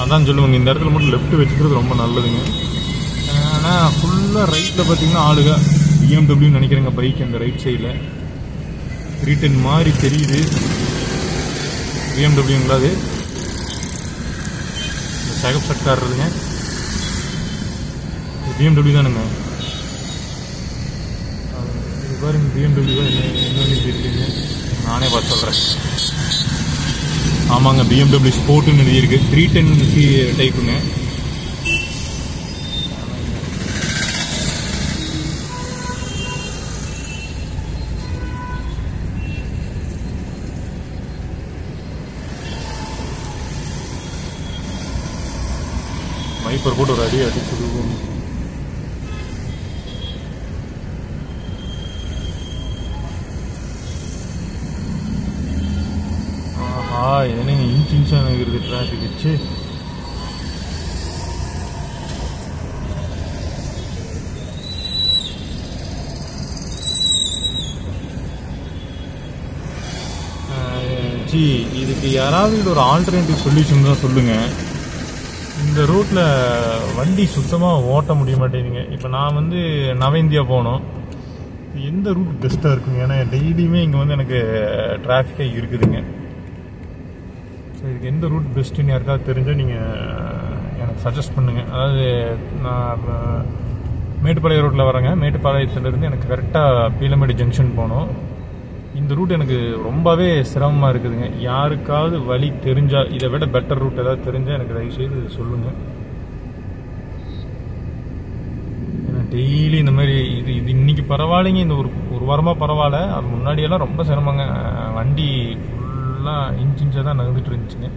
அதான் சொல்லுவாங்க இந்த இடத்துல மட்டும் லெஃப்ட் வச்சுக்கிறது ரொம்ப நல்லதுங்க. ஆனால் ஃபுல்லாக ரைட்டில் பார்த்தீங்கன்னா ஆளுங்க பிஎம்டபிள்யூன்னு நினைக்கிறேங்க பைக் அந்த ரைட் சைடில் 310 மாதிரி தெரியுது. பிஎம்டபிள்யூங்களா அது? இந்த சேகப் சர்க்கார் இருக்குங்க, பிஎம்டபிள்யூ தானுங்க. இது பாருங்க பிஎம்டபிள்யூ தான் என்ன தெரியலீங்க, நானே பார்த்து சொல்கிறேன். ஆமாங்க பிஎம்டபிள்யூ ஸ்போர்ட்டுன்னு எழுதியிருக்கு, 310 டைப்புங்க. மைப்பர் போட்டு ஒரு அடி அடிச்சுடுவோம். ஆஹா என்னங்க இன்ச்சா நிற்கிறது டிராஃபிக் வச்சு. ஜி இதுக்கு யாராவது ஒரு ஆல்டர்னேட்டிவ் சொல்யூஷன் தான் சொல்லுங்கள். இந்த ரூட்டில் வண்டி சுத்தமாக ஓட்ட முடிய மாட்டேங்குதுங்க. இப்போ நான் வந்து நவ இந்தியா போனோம், எந்த ரூட் பெஸ்ட்டாக இருக்குங்க? ஏன்னா டெய்லியுமே இங்கே வந்து எனக்கு டிராஃபிக்காக இருக்குதுங்க. ஸோ இதுக்கு எந்த ரூட் பெஸ்ட்டுன்னு யாருக்காவது தெரிஞ்சால் நீங்கள் எனக்கு சஜஸ்ட் பண்ணுங்கள். அதாவது நான் மேட்டுப்பாளையம் ரோட்டில் வரேங்க, மேட்டுப்பாளையத்துலேருந்து எனக்கு கரெக்டாக பீலமேடு ஜங்ஷன் போகணும். இந்த ரூட் எனக்கு ரொம்பவே சிரமமாக இருக்குதுங்க. யாருக்காவது வழி தெரிஞ்சால், இதை விட பெட்டர் ரூட் ஏதாவது தெரிஞ்சால் எனக்கு தயவுசெய்து சொல்லுங்கள். ஏன்னா டெய்லி இந்த மாதிரி இது இன்னைக்கு பரவாயில்லைங்க, இந்த ஒரு வாரமாக பரவாயில்ல. அது முன்னாடியெல்லாம் ரொம்ப சிரமங்க, வண்டி ஃபுல்லாக இன்ச்சாக தான் நகர்ந்துட்டு இருந்துச்சுங்க.